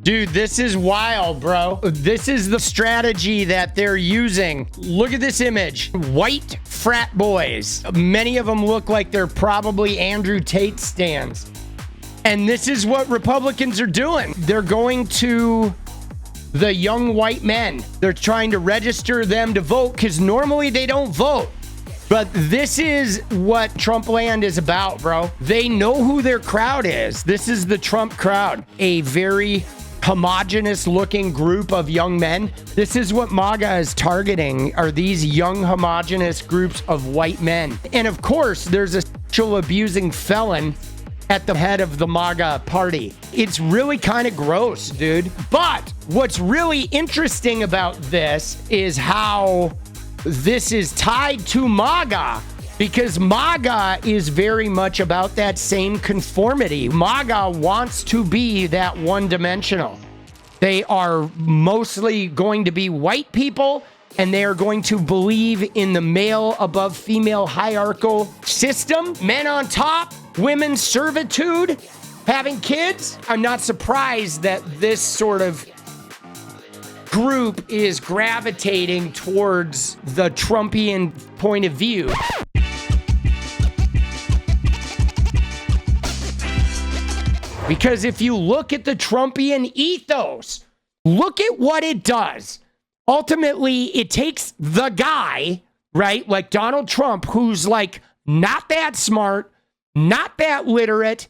Dude, this is wild, bro. This is the strategy that they're using. Look at this image. White frat boys. Many of them look like they're probably Andrew Tate stans. And this is what Republicans are doing. They're going to the young white men. They're trying to register them to vote because normally they don't vote. But this is what Trump land is about, bro. They know who their crowd is. This is the Trump crowd. A very homogenous looking group of young men. This is what MAGA is targeting, are these young homogenous groups of white men. And of course, there's a sexual abusing felon at the head of the MAGA party. It's really kind of gross, dude. But what's really interesting about this is how this is tied to MAGA, because MAGA is very much about that same conformity. MAGA wants to be that one-dimensional. They are mostly going to be white people, and they are going to believe in the male above female hierarchical system. Men on top, women's servitude, having kids. I'm not surprised that this sort of group is gravitating towards the Trumpian point of view. Because if you look at the Trumpian ethos, look at what it does. Ultimately, it takes the guy, right, like Donald Trump, who's like not that smart, not that literate,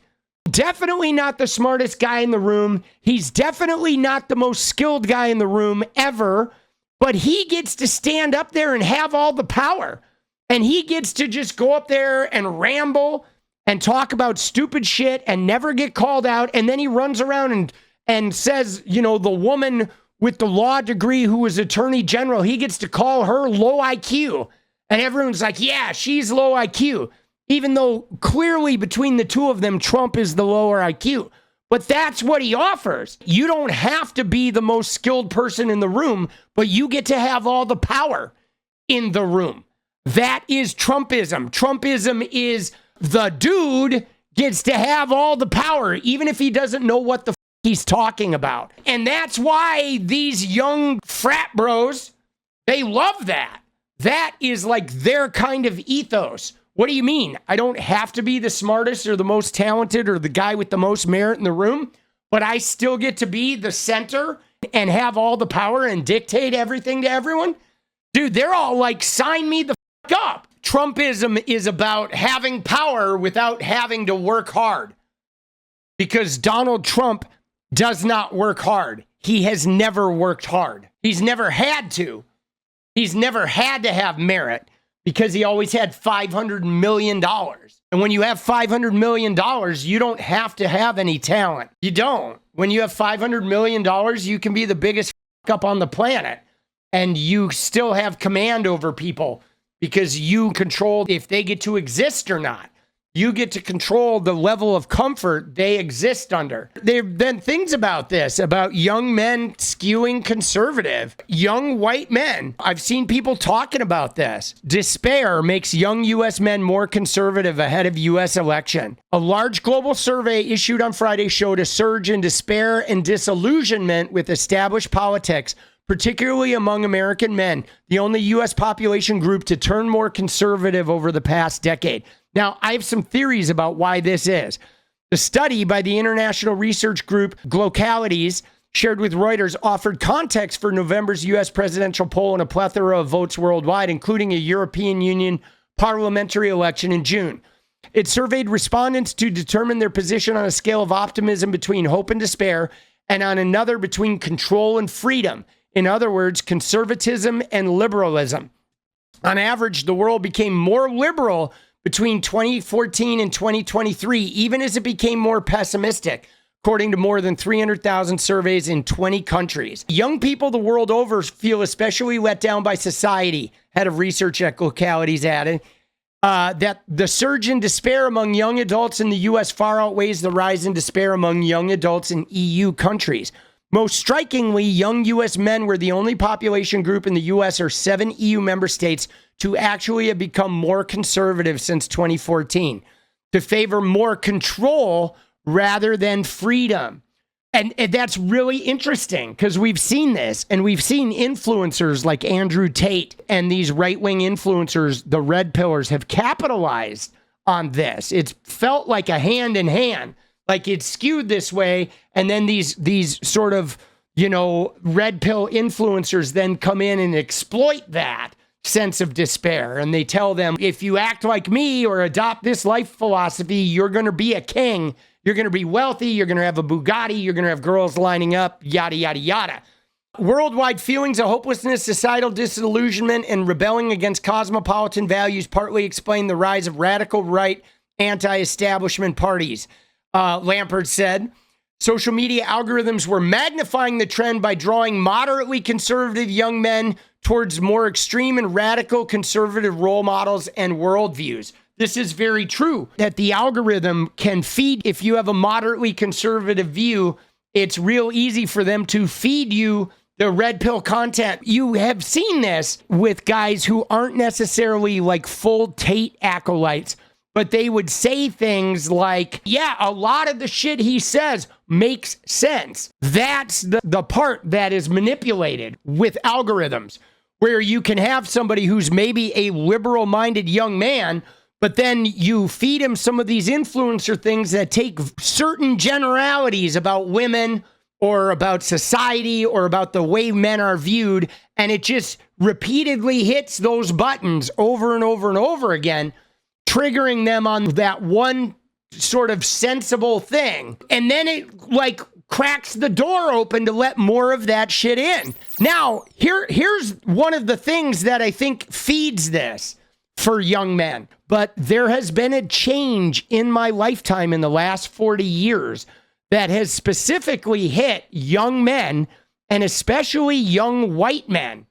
definitely not the smartest guy in the room. He's definitely not the most skilled guy in the room ever, but he gets to stand up there and have all the power. And he gets to just go up there and ramble and talk about stupid shit and never get called out. And then he runs around and says, you know, the woman with the law degree who was attorney general, he gets to call her low IQ. And everyone's like, yeah, she's low IQ. Even though clearly between the two of them, Trump is the lower IQ. But that's what he offers. You don't have to be the most skilled person in the room, but you get to have all the power in the room. That is Trumpism. Trumpism is the dude gets to have all the power, even if he doesn't know what the he's talking about. And that's why these young frat bros, they love that. That is like their kind of ethos. What do you mean? I don't have to be the smartest or the most talented or the guy with the most merit in the room, but I still get to be the center and have all the power and dictate everything to everyone? Dude, they're all like, sign me the up. Trumpism is about having power without having to work hard. Because Donald Trump does not work hard. He has never worked hard. He's never had to. He's never had to have merit because he always had $500 million. And when you have $500 million, you don't have to have any talent. You don't. When you have $500 million, you can be the biggest up on the planet. And you still have command over people because you control if they get to exist or not. You get to control the level of comfort they exist under. There have been things about this, about young men skewing conservative, young white men. I've seen people talking about this. Despair makes young U.S. men more conservative ahead of U.S. election. A large global survey issued on Friday showed a surge in despair and disillusionment with established politics, particularly among American men, the only U.S. population group to turn more conservative over the past decade. Now, I have some theories about why this is. The study by the international research group Glocalities, shared with Reuters, offered context for November's U.S. presidential poll and a plethora of votes worldwide, including a European Union parliamentary election in June. It surveyed respondents to determine their position on a scale of optimism between hope and despair, and on another between control and freedom. In other words, conservatism and liberalism. On average, the world became more liberal between 2014 and 2023, even as it became more pessimistic, according to more than 300,000 surveys in 20 countries. Young people the world over feel especially let down by society, head of research at Localities added, that the surge in despair among young adults in the U.S. far outweighs the rise in despair among young adults in EU countries. Most strikingly, young U.S. men were the only population group in the U.S. or 7 EU member states to actually have become more conservative since 2014, to favor more control rather than freedom. And that's really interesting because we've seen this, and we've seen influencers like Andrew Tate and these right-wing influencers, the red pillars, have capitalized on this. It's felt like a hand in hand, like it's skewed this way. And then these sort of, red pill influencers then come in and exploit that sense of despair. And they tell them, if you act like me or adopt this life philosophy, you're going to be a king. You're going to be wealthy. You're going to have a Bugatti. You're going to have girls lining up, yada, yada, yada. Worldwide feelings of hopelessness, societal disillusionment, and rebelling against cosmopolitan values partly explain the rise of radical right anti-establishment parties. Lampert said, social media algorithms were magnifying the trend by drawing moderately conservative young men towards more extreme and radical conservative role models and worldviews. This is very true, that the algorithm can feed, if you have a moderately conservative view, it's real easy for them to feed you the red pill content. You have seen this with guys who aren't necessarily like full Tate acolytes, but they would say things like, yeah, a lot of the shit he says makes sense. That's the part that is manipulated with algorithms, where you can have somebody who's maybe a liberal-minded young man, but then you feed him some of these influencer things that take certain generalities about women or about society or about the way men are viewed, and it just repeatedly hits those buttons over and over and over again, triggering them on that one sort of sensible thing. And then it like cracks the door open to let more of that shit in. Now, here's one of the things that I think feeds this for young men. But there has been a change in my lifetime in the last 40 years that has specifically hit young men, and especially young white men.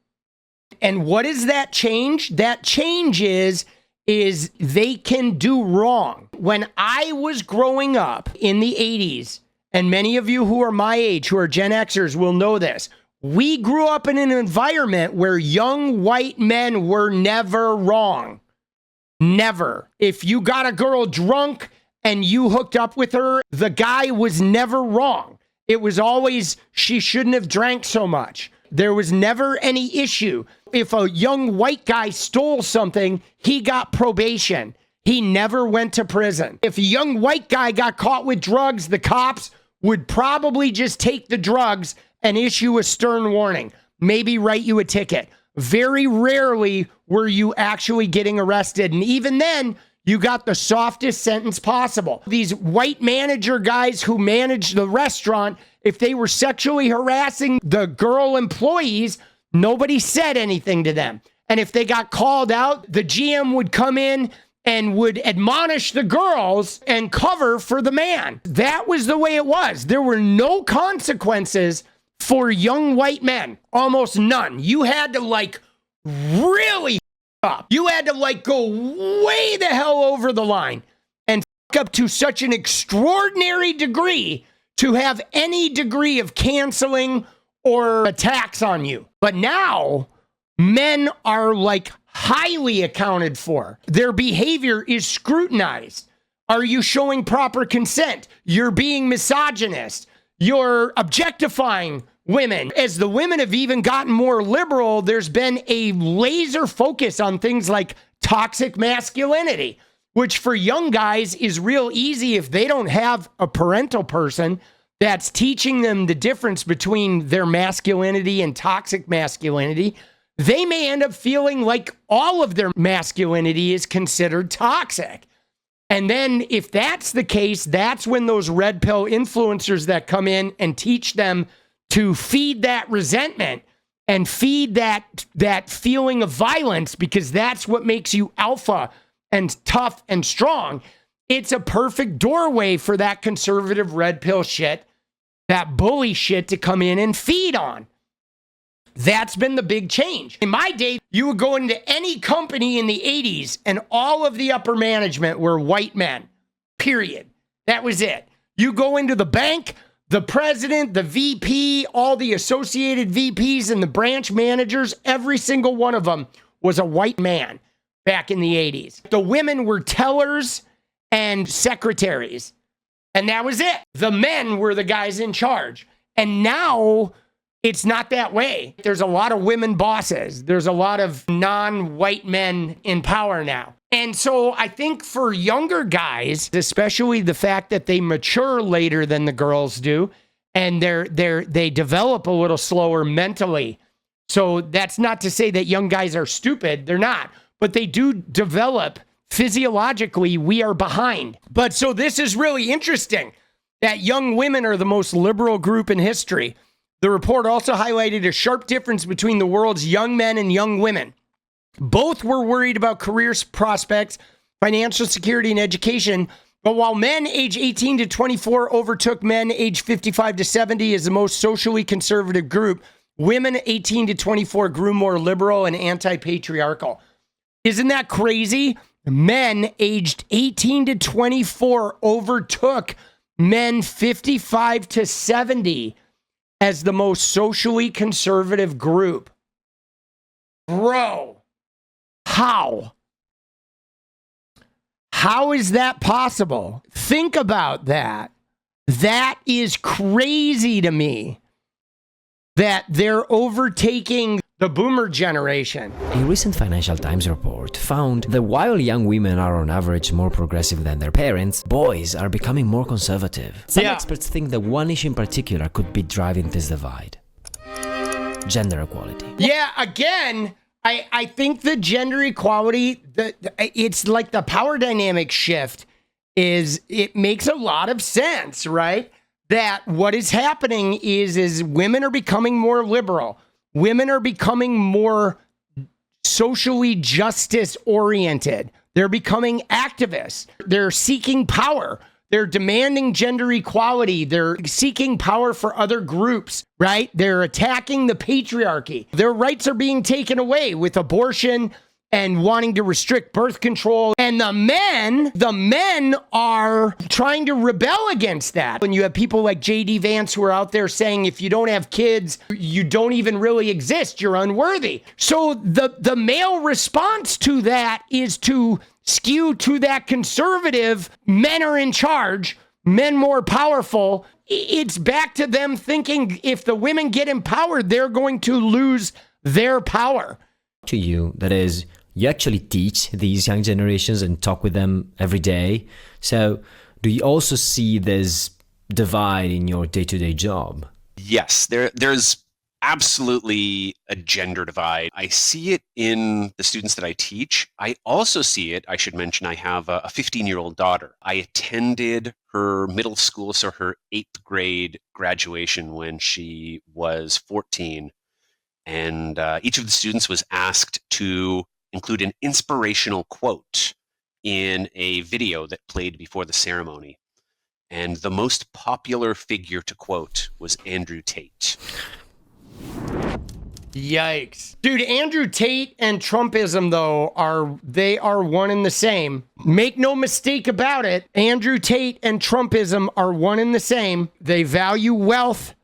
And what is that change? That change is they can do wrong. When I was growing up in the 80s, and many of you who are my age, who are Gen Xers, will know this, we grew up in an environment where young white men were never wrong. Never. If you got a girl drunk and you hooked up with her, the guy was never wrong. It was always, she shouldn't have drank so much. There was never any issue. If a young white guy stole something, he got probation. He never went to prison. If a young white guy got caught with drugs, the cops would probably just take the drugs and issue a stern warning, maybe write you a ticket. Very rarely were you actually getting arrested. And even then, you got the softest sentence possible. These white manager guys who managed the restaurant, if they were sexually harassing the girl employees, nobody said anything to them. And if they got called out, the GM would come in and would admonish the girls and cover for the man. That was the way it was. There were no consequences for young white men. Almost none. You had to like really up. You had to like go way the hell over the line and up to such an extraordinary degree to have any degree of canceling or attacks on you. But now men are like highly accounted for. Their behavior is scrutinized. Are you showing proper consent? You're being misogynist. You're objectifying women. As the women have even gotten more liberal, there's been a laser focus on things like toxic masculinity, which for young guys is real easy if they don't have a parental person that's teaching them the difference between their masculinity and toxic masculinity. They may end up feeling like all of their masculinity is considered toxic. And then if that's the case, that's when those red pill influencers that come in and teach them to feed that resentment and feed that feeling of violence, because that's what makes you alpha and tough and strong. It's a perfect doorway for that conservative red pill shit, that bully shit to come in and feed on. That's been the big change. In my day, you would go into any company in the 80s and all of the upper management were white men, period. That was it. You go into the bank, the president, the VP, all the associated VPs and the branch managers, every single one of them was a white man back in the 80s. The women were tellers and secretaries. And that was it. The men were the guys in charge. And now it's not that way. There's a lot of women bosses. There's a lot of non-white men in power now. And so I think for younger guys, especially the fact that they mature later than the girls do, and they develop a little slower mentally. So that's not to say that young guys are stupid. They're not. But they do develop physiologically. We are behind. But so this is really interesting that young women are the most liberal group in history. The report also highlighted a sharp difference between the world's young men and young women. Both were worried about career prospects, financial security, and education. But while men age 18 to 24 overtook men age 55 to 70 as the most socially conservative group, women 18 to 24 grew more liberal and anti-patriarchal. Isn't that crazy? Men aged 18 to 24 overtook men 55 to 70 as the most socially conservative group. Bro, how? How is that possible? Think about that. That is crazy to me that they're overtaking the boomer generation. A recent Financial Times report found that while young women are on average more progressive than their parents, boys are becoming more conservative. Some experts think that one issue in particular could be driving this divide: gender equality. Yeah, again, I think the gender equality, it's like the power dynamic shift it makes a lot of sense, right? That what is happening is women are becoming more liberal. Women are becoming more socially justice oriented. They're becoming activists. They're seeking power. They're demanding gender equality. They're seeking power for other groups, right? They're attacking the patriarchy. Their rights are being taken away with abortion and wanting to restrict birth control. And the men are trying to rebel against that. When you have people like J.D. Vance who are out there saying, if you don't have kids, you don't even really exist. You're unworthy. So the male response to that is to skew to that conservative, men are in charge, men more powerful. It's back to them thinking if the women get empowered, they're going to lose their power. To you, that is, you actually teach these young generations and talk with them every day. So do you also see this divide in your day-to-day job? Yes, there's absolutely a gender divide. I see it in the students that I teach. I also see it, I should mention, I have a 15-year-old daughter. I attended her middle school, so her 8th grade graduation when she was 14. And each of the students was asked to include an inspirational quote in a video that played before the ceremony. And the most popular figure to quote was Andrew Tate. Yikes. Dude, Andrew Tate and Trumpism, though, are one and the same. Make no mistake about it. Andrew Tate and Trumpism are one and the same. They value wealth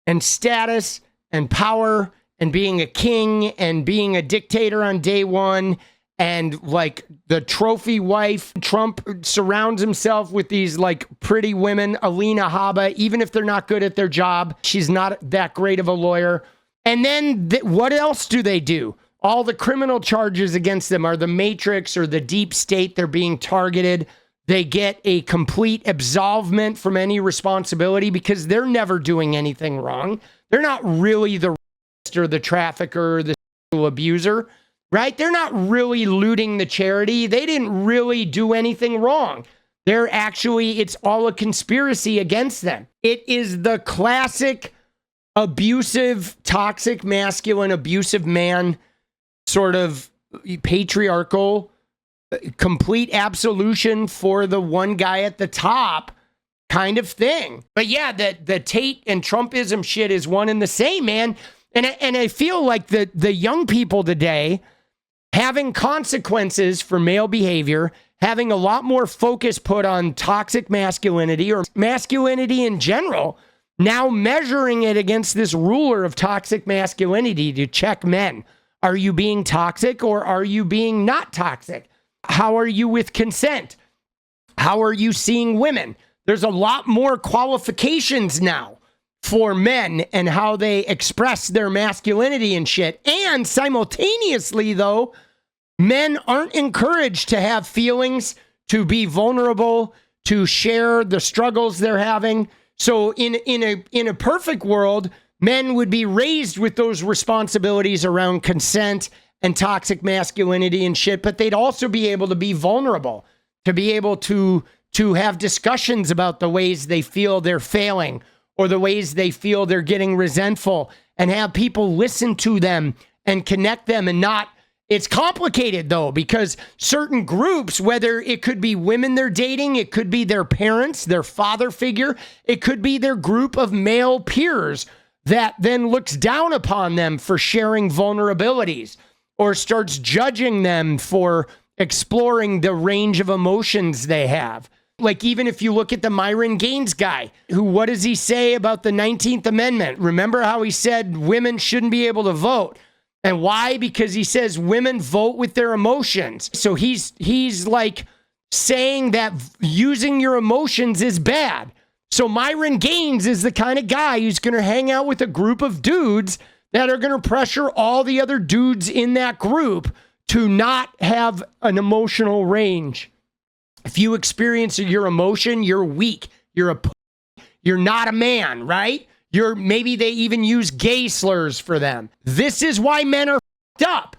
and status and power and being a king and being a dictator on day one, and like the trophy wife. Trump surrounds himself with these like pretty women. Alina Habba, even if they're not good at their job, she's not that great of a lawyer. And then what else do they do? All the criminal charges against them are the Matrix or the deep state. They're being targeted. They get a complete absolvement from any responsibility because they're never doing anything wrong. They're not really the or the trafficker or the sexual abuser, right? They're not really looting the charity. They didn't really do anything wrong. They're actually, it's all a conspiracy against them. It is the classic abusive, toxic, masculine, abusive man, sort of patriarchal, complete absolution for the one guy at the top kind of thing. But yeah, the Tate and Trumpism shit is one and the same, man. And I feel like the young people today having consequences for male behavior, having a lot more focus put on toxic masculinity or masculinity in general, now measuring it against this ruler of toxic masculinity to check men. Are you being toxic or are you being not toxic? How are you with consent? How are you seeing women? there's a lot more qualifications now for men and how they express their masculinity and shit. And simultaneously, though, men aren't encouraged to have feelings, to be vulnerable, to share the struggles they're having. So in a perfect world, men would be raised with those responsibilities around consent and toxic masculinity and shit, but they'd also be able to be vulnerable, to be able to have discussions about the ways they feel they're failing or the ways they feel they're getting resentful, and have people listen to them and connect them. And not, it's complicated though, because certain groups, whether it could be women they're dating, it could be their parents, their father figure, it could be their group of male peers that then looks down upon them for sharing vulnerabilities or starts judging them for exploring the range of emotions they have. Like, even if you look at the Myron Gaines guy, who, what does he say about the 19th Amendment? Remember how he said women shouldn't be able to vote? And why? Because he says women vote with their emotions. So he's like saying that using your emotions is bad. So Myron Gaines is the kind of guy who's going to hang out with a group of dudes that are going to pressure all the other dudes in that group to not have an emotional range. If you experience your emotion, you're weak. You're not a man, right? Maybe they even use gay slurs for them. This is why men are fucked up,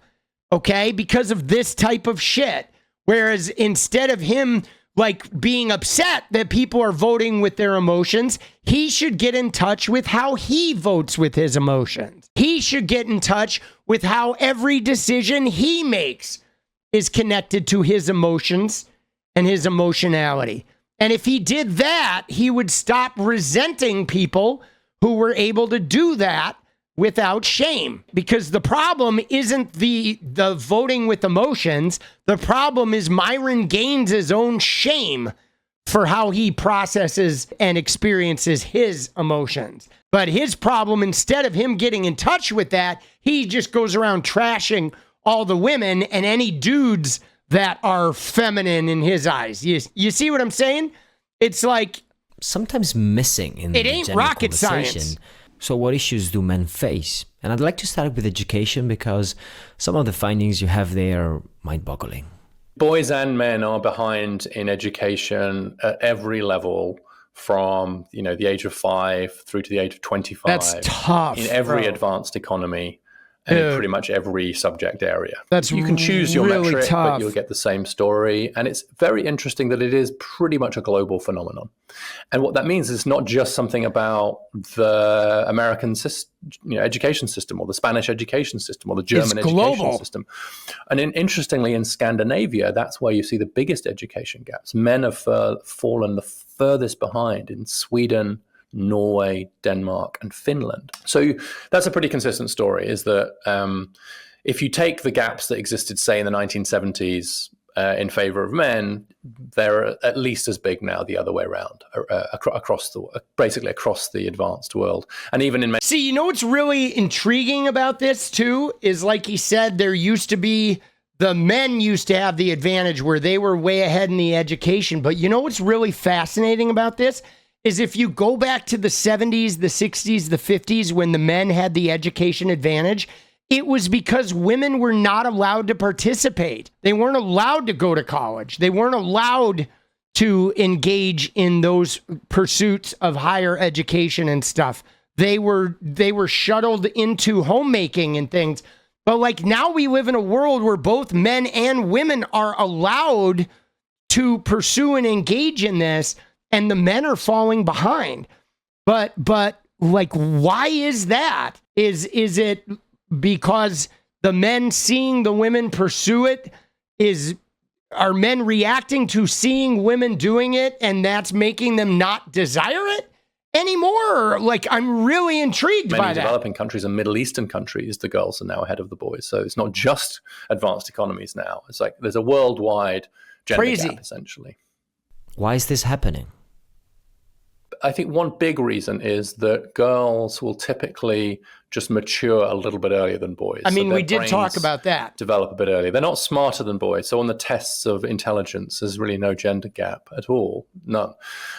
okay? Because of this type of shit. Whereas instead of him like being upset that people are voting with their emotions, he should get in touch with how he votes with his emotions. He should get in touch with how every decision he makes is connected to his emotions and his emotionality. And if he did that, he would stop resenting people who were able to do that without shame. Because the problem isn't the voting with emotions. The problem is Myron Gaines' own shame for how he processes and experiences his emotions. But his problem, instead of him getting in touch with that, he just goes around trashing all the women and any dudes that are feminine in his eyes. You see what I'm saying? It's like sometimes missing in it the ain't general rocket conversation. science. So what issues do men face? And I'd like to start with education, because some of the findings you have there are mind-boggling. Boys and men are behind in education at every level, from the age of 5 through to the age of 25. That's tough. In every advanced economy. And in pretty much every subject area. You can choose your really metric, tough. but you'll get the same story. And it's very interesting that it is pretty much a global phenomenon. And what that means is not just something about the American education system, or the Spanish education system, or the German education system. And interestingly, in Scandinavia, that's where you see the biggest education gaps. Men have fallen the furthest behind in Sweden, Norway, Denmark, and Finland. So that's a pretty consistent story, is that if you take the gaps that existed, say, in the 1970s in favor of men, they're at least as big now the other way around, basically across the advanced world. And even in... See, what's really intriguing about this, too, is like he said, the men used to have the advantage where they were way ahead in the education. But what's really fascinating about this is if you go back to the 70s, the 60s, the 50s, when the men had the education advantage, it was because women were not allowed to participate. They weren't allowed to go to college. They weren't allowed to engage in those pursuits of higher education and stuff. They were shuttled into homemaking and things. But like now we live in a world where both men and women are allowed to pursue and engage in this. And the men are falling behind. But like, why is that? Is it because the men seeing the women pursue it? Are men reacting to seeing women doing it, and that's making them not desire it anymore? Like, I'm really intrigued by that. Many developing countries and Middle Eastern countries, the girls are now ahead of the boys. So it's not just advanced economies now. It's like there's a worldwide gender gap, essentially. Why is this happening? I think one big reason is that girls will typically just mature a little bit earlier than boys. I mean, their we did talk brains about that. develop a bit earlier. They're not smarter than boys. So on the tests of intelligence, there's really no gender gap at all, none.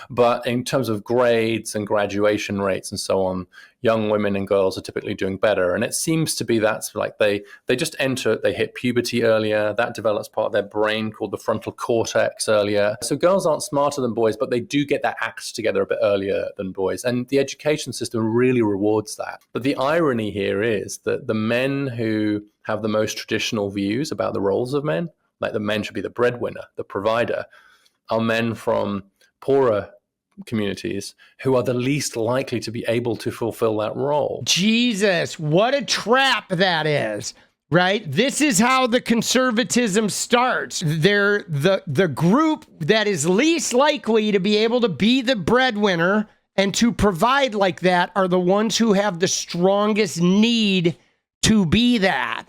But in terms of grades and graduation rates and so on, young women and girls are typically doing better. And it seems to be that's like they just enter, they hit puberty earlier. That develops part of their brain called the frontal cortex earlier. So girls aren't smarter than boys, but they do get their acts together a bit earlier than boys. And the education system really rewards that. But the irony here is that the men who have the most traditional views about the roles of men, like the men should be the breadwinner, the provider, are men from poorer communities who are the least likely to be able to fulfill that role. Jesus, what a trap that is, right? This is how the conservatism starts. They're the group that is least likely to be able to be the breadwinner and to provide like that are the ones who have the strongest need to be that.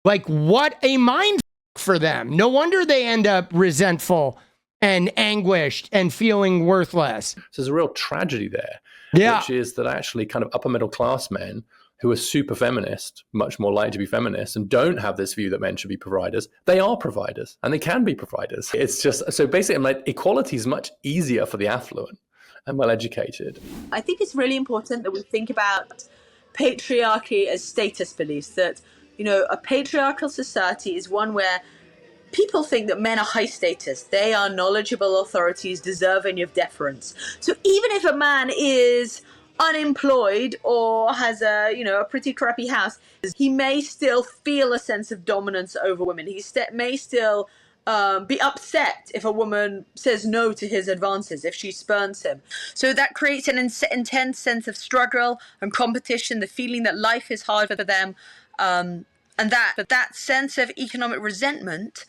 Like, what a mind for them. No wonder they end up resentful and anguished and feeling worthless. So there's a real tragedy there, Yeah. which is that actually kind of upper middle class men who are super feminist, much more likely to be feminists, and don't have this view that men should be providers, they are providers and they can be providers. It's just, so basically, like, equality is much easier for the affluent and well-educated. I think it's really important that we think about patriarchy as status beliefs, that, you know, a patriarchal society is one where people think that men are high status. They are knowledgeable authorities deserving of deference. So even if a man is unemployed or has a pretty crappy house, he may still feel a sense of dominance over women. He may still be upset if a woman says no to his advances, if she spurns him. So that creates an intense sense of struggle and competition, the feeling that life is hard for them. And that sense of economic resentment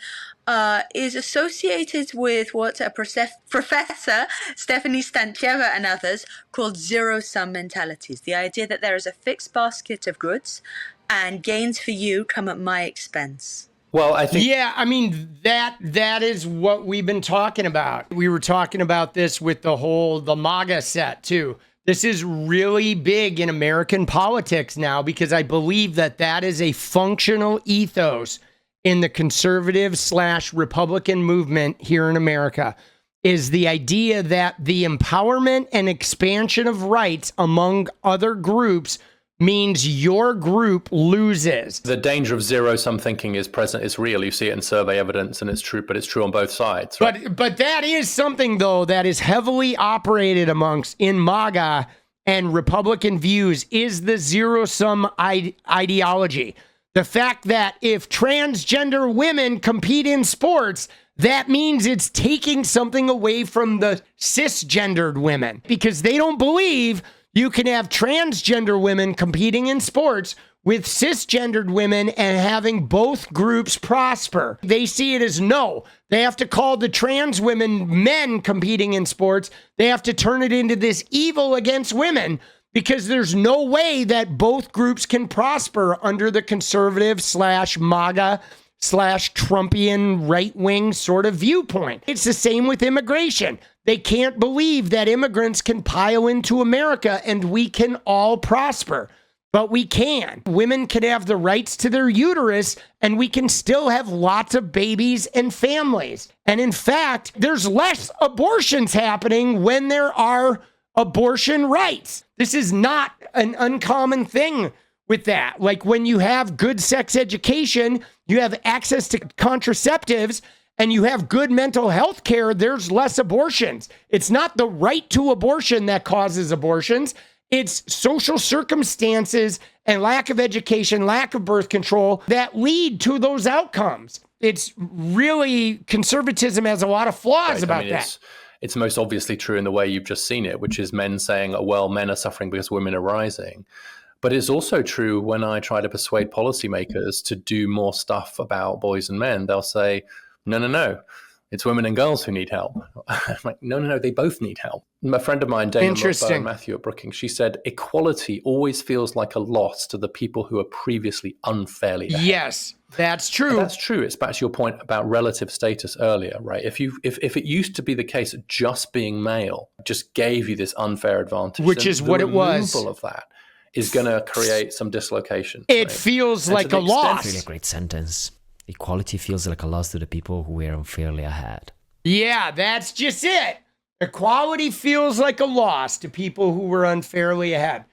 is associated with what a professor, Stephanie Stancheva and others, called zero-sum mentalities. The idea that there is a fixed basket of goods and gains for you come at my expense. Well, I think... Yeah, I mean, that is what we've been talking about. We were talking about this with the MAGA set, too. This is really big in American politics now because I believe that is a functional ethos in the conservative/Republican movement here in America, is the idea that the empowerment and expansion of rights among other groups means your group loses. The danger of zero-sum thinking is present, it's real. You see it in survey evidence and it's true, but it's true on both sides. Right? But that is something, though, that is heavily operated amongst in MAGA and Republican views is the zero-sum ideology. The fact that if transgender women compete in sports, that means it's taking something away from the cisgendered women because they don't believe you can have transgender women competing in sports with cisgendered women and having both groups prosper. They see it as no. They have to call the trans women men competing in sports. They have to turn it into this evil against women because there's no way that both groups can prosper under the conservative/MAGA/Trumpian right-wing sort of viewpoint. It's the same with immigration. They can't believe that immigrants can pile into America and we can all prosper. But we can. Women can have the rights to their uterus and we can still have lots of babies and families. And in fact, there's less abortions happening when there are abortion rights. This is not an uncommon thing with that. Like when you have good sex education, you have access to contraceptives, and you have good mental health care, there's less abortions. It's not the right to abortion that causes abortions. It's social circumstances and lack of education, lack of birth control that lead to those outcomes. It's really, conservatism has a lot of flaws about that. It's most obviously true in the way you've just seen it, which is men saying, oh, well, men are suffering because women are rising. But it's also true when I try to persuade policymakers to do more stuff about boys and men. They'll say, no, it's women and girls who need help. I'm like, no, they both need help. A friend of mine, Dana Matthew at Brookings, she said, equality always feels like a loss to the people who are previously unfairly ahead. Yes, that's true. And that's true. It's back to your point about relative status earlier, right? If it used to be the case that just being male just gave you this unfair advantage, which is what it was. The removal of that is going to create some dislocation. It feels like a loss. Really a great sentence. Equality feels like a loss to the people who were unfairly ahead. Yeah, that's just it. Equality feels like a loss to people who were unfairly ahead.